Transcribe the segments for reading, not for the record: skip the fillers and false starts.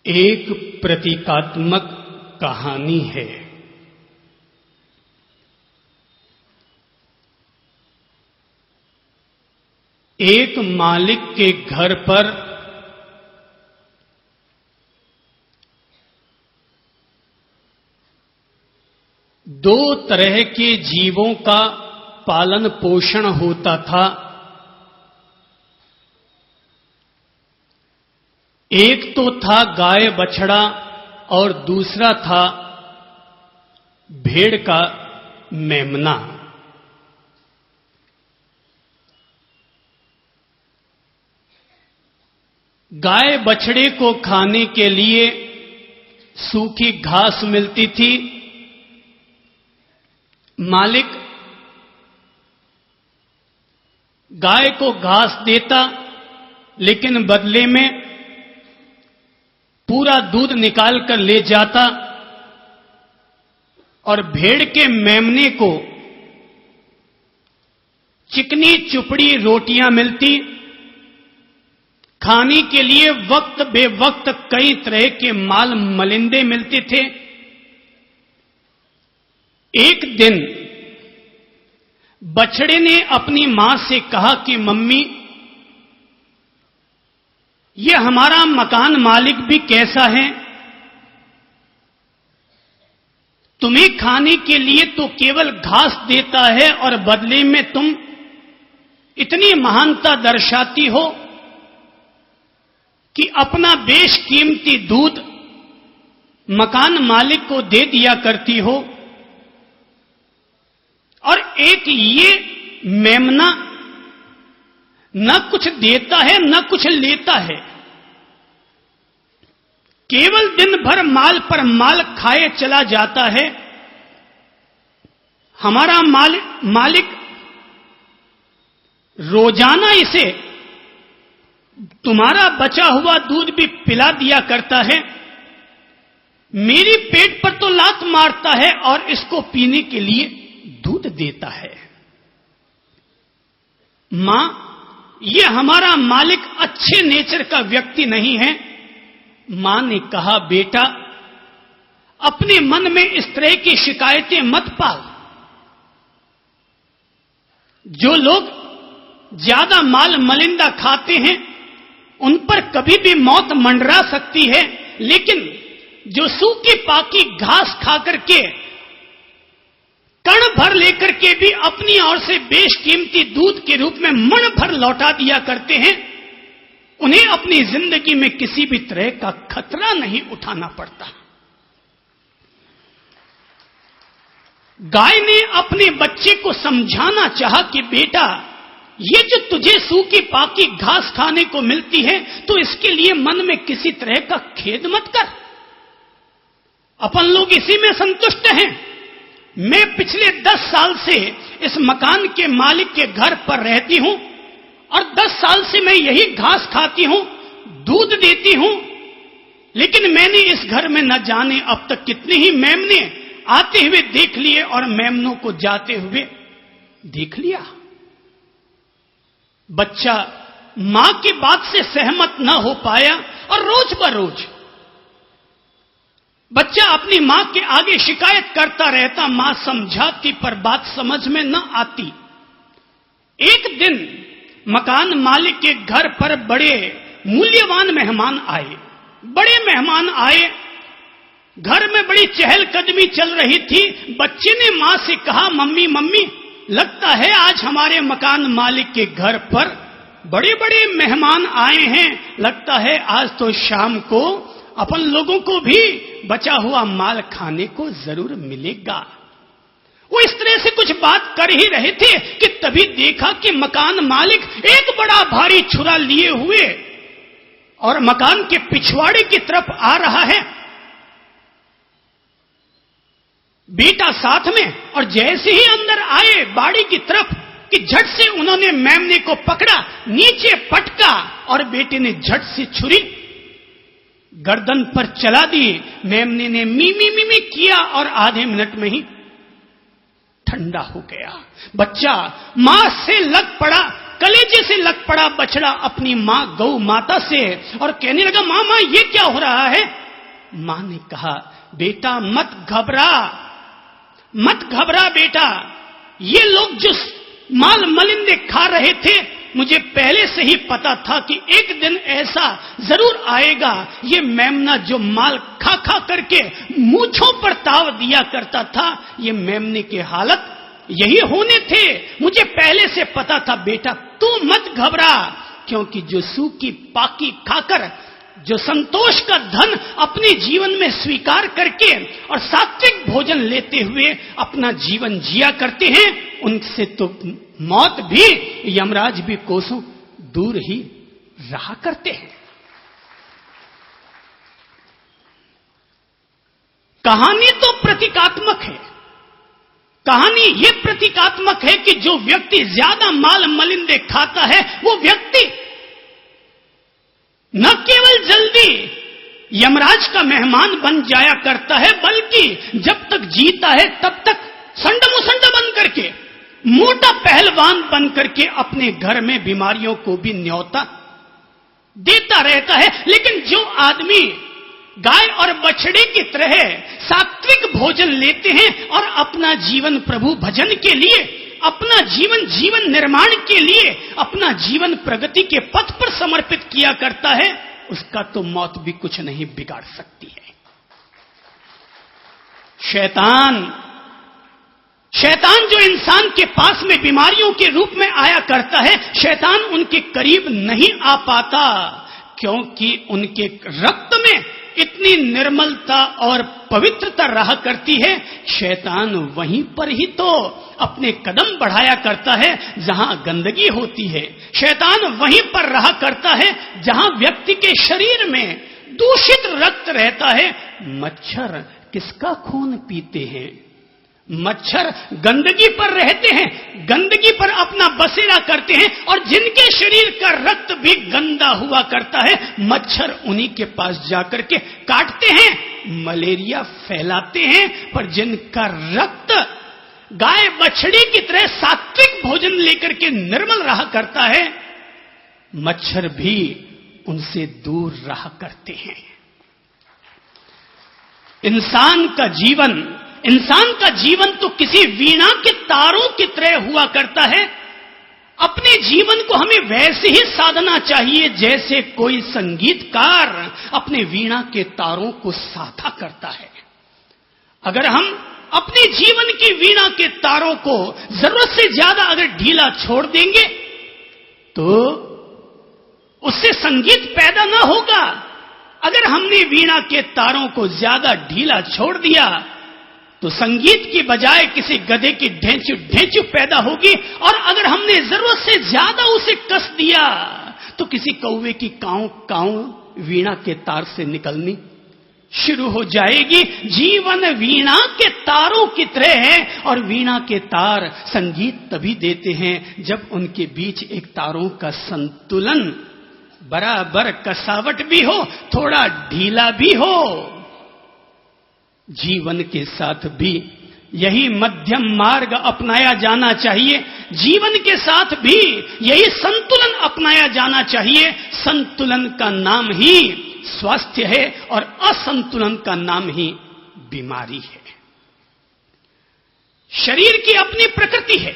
एक प्रतीकात्मक कहानी है। एक मालिक के घर पर दो तरह के जीवों का पालन पोषण होता था। एक तो था गाय बछड़ा और दूसरा था भेड़ का मेमना। गाय बछड़े को खाने के लिए सूखी घास मिलती थी। मालिक गाय को घास देता, लेकिन बदले में पूरा दूध निकाल कर ले जाता और भेड़ के मेमने को चिकनी चुपड़ी रोटियां मिलती। खाने के लिए वक्त बेवक्त कई तरह के माल मलिंदे मिलते थे। एक दिन बछड़े ने अपनी मां से कहा कि मम्मी, ये हमारा मकान मालिक भी कैसा है? तुम्हें खाने के लिए तो केवल घास देता है और बदले में तुम इतनी महानता दर्शाती हो कि अपना बेशकीमती दूध मकान मालिक को दे दिया करती हो, और एक ये मेमना न कुछ देता है न कुछ लेता है, केवल दिन भर माल पर माल खाए चला जाता है। हमारा मालिक रोजाना इसे तुम्हारा बचा हुआ दूध भी पिला दिया करता है। मेरी पेट पर तो लात मारता है और इसको पीने के लिए दूध देता है। मां, ये हमारा मालिक अच्छे नेचर का व्यक्ति नहीं है। मां ने कहा, बेटा, अपने मन में इस तरह की शिकायतें मत पाल। जो लोग ज्यादा माल मलिंदा खाते हैं उन पर कभी भी मौत मंडरा सकती है, लेकिन जो सूखी पाकी घास खाकर के कण भर लेकर के भी अपनी ओर से बेशकीमती दूध के रूप में मन भर लौटा दिया करते हैं, उन्हें अपनी जिंदगी में किसी भी तरह का खतरा नहीं उठाना पड़ता। गाय ने अपने बच्चे को समझाना चाहा कि बेटा, ये जो तुझे सूखी पाकी घास खाने को मिलती है, तो इसके लिए मन में किसी तरह का खेद मत कर। अपन लोग इसी में संतुष्ट हैं। मैं पिछले 10 साल से इस मकान के मालिक के घर पर रहती हूं और 10 साल से मैं यही घास खाती हूं, दूध देती हूं, लेकिन मैंने इस घर में न जाने अब तक कितने ही मेमने आते हुए देख लिए और मेमनों को जाते हुए देख लिया। बच्चा मां की बात से सहमत न हो पाया और रोज बरोज बच्चा अपनी मां के आगे शिकायत करता रहता। मां समझाती पर बात समझ में न आती। एक दिन मकान मालिक के घर पर बड़े मूल्यवान मेहमान आए। बड़े मेहमान आए, घर में बड़ी चहलकदमी चल रही थी। बच्चे ने मां से कहा, मम्मी मम्मी, लगता है आज हमारे मकान मालिक के घर पर बड़े बड़े मेहमान आए हैं। लगता है आज तो शाम को अपन लोगों को भी बचा हुआ माल खाने को जरूर मिलेगा। वो इस तरह से कुछ बात कर ही रहे थे कि तभी देखा कि मकान मालिक एक बड़ा भारी छुरा लिए हुए और मकान के पिछवाड़े की तरफ आ रहा है, बेटा साथ में। और जैसे ही अंदर आए बाड़ी की तरफ कि झट से उन्होंने मेमने को पकड़ा, नीचे पटका और बेटे ने झट से छुरी गर्दन पर चला दी। मेमने ने मी मी मी मी किया और आधे मिनट में ही ठंडा हो गया। बच्चा मां से लग पड़ा कलेजे से लग पड़ा बछड़ा अपनी मां गौ माता से और कहने लगा, मां मां ये क्या हो रहा है? मां ने कहा, बेटा मत घबरा बेटा, ये लोग जो माल मलिंदे खा रहे थे, मुझे पहले से ही पता था कि एक दिन ऐसा जरूर आएगा। ये मेमना जो माल खा खा करके मूंछों पर ताव दिया करता था, ये मेमने के हालत यही होने थे, मुझे पहले से पता था। बेटा तू मत घबरा, क्योंकि जो सूखी पाकी खाकर जो संतोष का धन अपने जीवन में स्वीकार करके और सात्विक भोजन लेते हुए अपना जीवन जिया करते हैं, उनसे तो मौत भी, यमराज भी कोसों दूर ही रहा करते हैं। कहानी तो प्रतीकात्मक है। कहानी ये प्रतीकात्मक है कि जो व्यक्ति ज्यादा माल मलिंदे खाता है, वो व्यक्ति न केवल जल्दी यमराज का मेहमान बन जाया करता है, बल्कि जब तक जीता है तब तक संडमुसंड बन करके, मोटा पहलवान बन करके अपने घर में बीमारियों को भी न्योता देता रहता है। लेकिन जो आदमी गाय और बछड़े की तरह सात्विक भोजन लेते हैं और अपना जीवन प्रभु भजन के लिए, अपना जीवन निर्माण के लिए, अपना जीवन प्रगति के पथ पर समर्पित किया करता है, उसका तो मौत भी कुछ नहीं बिगाड़ सकती है। शैतान जो इंसान के पास में बीमारियों के रूप में आया करता है, शैतान उनके करीब नहीं आ पाता, क्योंकि उनके रक्त में इतनी निर्मलता और पवित्रता रहा करती है। शैतान वहीं पर ही तो अपने कदम बढ़ाया करता है जहां गंदगी होती है। शैतान वहीं पर रहा करता है जहां व्यक्ति के शरीर में दूषित रक्त रहता है। मच्छर किसका खून पीते हैं? मच्छर गंदगी पर रहते हैं, गंदगी पर अपना बसेरा करते हैं, और जिनके शरीर का रक्त भी गंदा हुआ करता है, मच्छर उन्हीं के पास जाकर के काटते हैं, मलेरिया फैलाते हैं। पर जिनका रक्त गाय बछड़ी की तरह सात्विक भोजन लेकर के निर्मल रहा करता है, मच्छर भी उनसे दूर रहा करते हैं। इंसान का जीवन तो किसी वीणा के तारों की तरह हुआ करता है। अपने जीवन को हमें वैसे ही साधना चाहिए जैसे कोई संगीतकार अपने वीणा के तारों को साधा करता है। अगर हम अपने जीवन की वीणा के तारों को जरूरत से ज्यादा अगर ढीला छोड़ देंगे तो उससे संगीत पैदा ना होगा। अगर हमने वीणा के तारों को ज्यादा ढीला छोड़ दिया तो संगीत की बजाय किसी गधे की ढेंचू पैदा होगी, और अगर हमने जरूरत से ज्यादा उसे कस दिया तो किसी कौवे की काऊ काऊ वीणा के तार से निकलनी शुरू हो जाएगी। जीवन वीणा के तारों की तरह है, और वीणा के तार संगीत तभी देते हैं जब उनके बीच एक तारों का संतुलन, बराबर कसावट भी हो, थोड़ा ढीला भी हो। जीवन के साथ भी यही मध्यम मार्ग अपनाया जाना चाहिए। जीवन के साथ भी यही संतुलन अपनाया जाना चाहिए। संतुलन का नाम ही स्वास्थ्य है और असंतुलन का नाम ही बीमारी है। शरीर की अपनी प्रकृति है,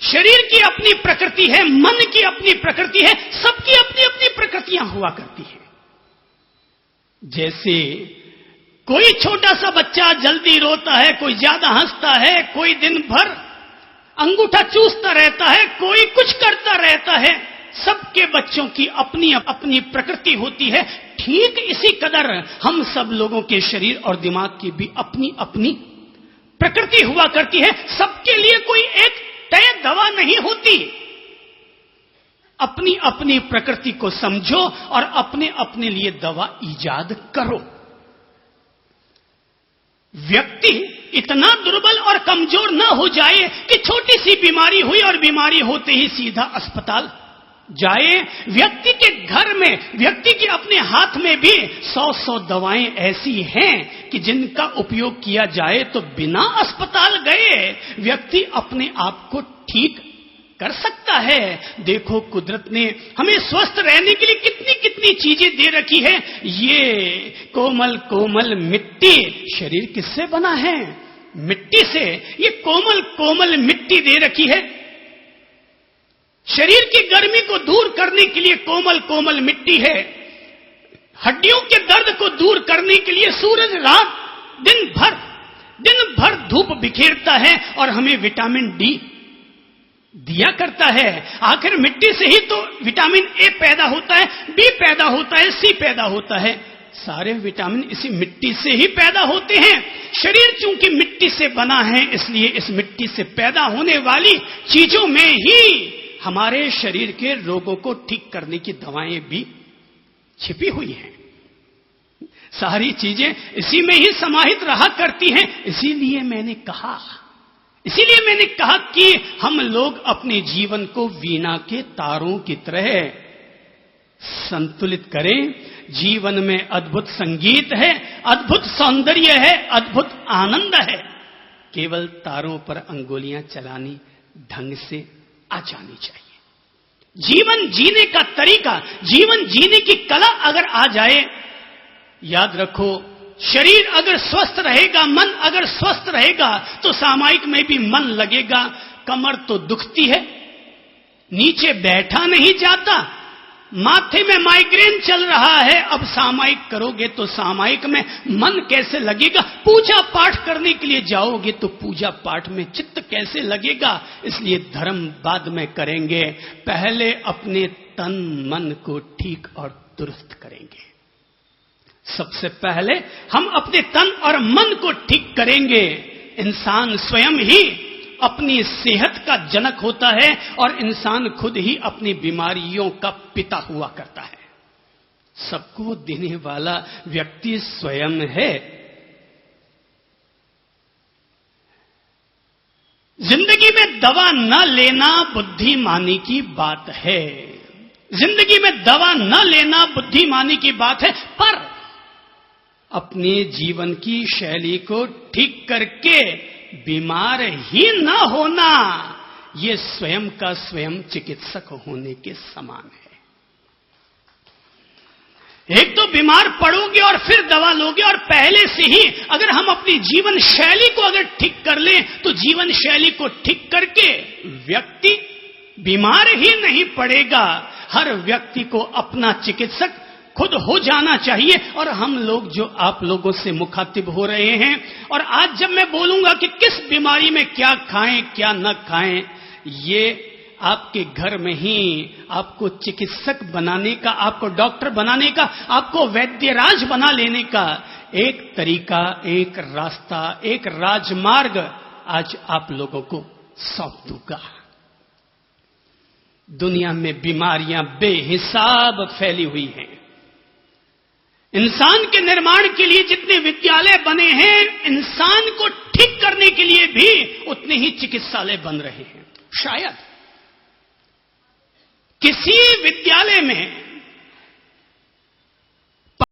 शरीर की अपनी प्रकृति है, मन की अपनी प्रकृति है, सबकी अपनी अपनी प्रकृतियां हुआ करती है। जैसे कोई छोटा सा बच्चा जल्दी रोता है, कोई ज्यादा हंसता है, कोई दिन भर अंगूठा चूसता रहता है, कोई कुछ करता रहता है, सबके बच्चों की अपनी अपनी प्रकृति होती है। ठीक इसी कदर हम सब लोगों के शरीर और दिमाग की भी अपनी अपनी प्रकृति हुआ करती है। सबके लिए कोई एक तय दवा नहीं होती। अपनी अपनी प्रकृति को समझो और अपने अपने लिए दवा ईजाद करो। व्यक्ति इतना दुर्बल और कमजोर न हो जाए कि छोटी सी बीमारी हुई और बीमारी होते ही सीधा अस्पताल जाए। व्यक्ति के घर में, व्यक्ति के अपने हाथ में भी 100 दवाएं ऐसी हैं कि जिनका उपयोग किया जाए तो बिना अस्पताल गए व्यक्ति अपने आप को ठीक कर सकता है। देखो कुदरत ने हमें स्वस्थ रहने के लिए कितनी कितनी चीजें दे रखी है। ये कोमल कोमल मिट्टी, शरीर किससे बना है? मिट्टी से। ये कोमल कोमल मिट्टी दे रखी है। शरीर की गर्मी को दूर करने के लिए कोमल कोमल मिट्टी है। हड्डियों के दर्द को दूर करने के लिए सूरज रात दिन भर धूप बिखेरता है और हमें विटामिन डी दिया करता है। आखिर मिट्टी से ही तो विटामिन ए पैदा होता है, बी पैदा होता है, सी पैदा होता है। सारे विटामिन इसी मिट्टी से ही पैदा होते हैं। शरीर चूंकि मिट्टी से बना है, इसलिए इस मिट्टी से पैदा होने वाली चीजों में ही हमारे शरीर के रोगों को ठीक करने की दवाएं भी छिपी हुई हैं। सारी चीजें इसी में ही समाहित रहा करती हैं। इसीलिए मैंने कहा कि हम लोग अपने जीवन को वीणा के तारों की तरह संतुलित करें। जीवन में अद्भुत संगीत है, अद्भुत सौंदर्य है, अद्भुत आनंद है। केवल तारों पर अंगुलियां चलानी ढंग से आ जानी चाहिए। जीवन जीने का तरीका, जीवन जीने की कला अगर आ जाए, याद रखो, शरीर अगर स्वस्थ रहेगा, मन अगर स्वस्थ रहेगा तो सामायिक में भी मन लगेगा। कमर तो दुखती है, नीचे बैठा नहीं जाता, माथे में माइग्रेन चल रहा है, अब सामायिक करोगे तो सामायिक में मन कैसे लगेगा? पूजा पाठ करने के लिए जाओगे तो पूजा पाठ में चित्त कैसे लगेगा? इसलिए धर्म बाद में करेंगे, पहले अपने तन मन को ठीक और दुरुस्त करेंगे। सबसे पहले हम अपने तन और मन को ठीक करेंगे। इंसान स्वयं ही अपनी सेहत का जनक होता है और इंसान खुद ही अपनी बीमारियों का पिता हुआ करता है। सबको देने वाला व्यक्ति स्वयं है। जिंदगी में दवा न लेना बुद्धिमानी की बात है। जिंदगी में दवा न लेना बुद्धिमानी की बात है, पर अपने जीवन की शैली को ठीक करके बीमार ही न होना, यह स्वयं का स्वयं चिकित्सक होने के समान है। एक तो बीमार पड़ोगे और फिर दवा लोगे, और पहले से ही अगर हम अपनी जीवन शैली को अगर ठीक कर लें तो जीवन शैली को ठीक करके व्यक्ति बीमार ही नहीं पड़ेगा। हर व्यक्ति को अपना चिकित्सक खुद हो जाना चाहिए। और हम लोग जो आप लोगों से मुखातिब हो रहे हैं, और आज जब मैं बोलूंगा कि किस बीमारी में क्या खाएं क्या न खाएं, ये आपके घर में ही आपको चिकित्सक बनाने का, आपको डॉक्टर बनाने का, आपको वैद्यराज बना लेने का एक तरीका, एक रास्ता, एक राजमार्ग आज आप लोगों को सौंप दूंगा। दुनिया में बीमारियां बेहिसाब फैली हुई हैं। इंसान के निर्माण के लिए जितने विद्यालय बने हैं, इंसान को ठीक करने के लिए भी उतने ही चिकित्सालय बन रहे हैं। शायद किसी विद्यालय में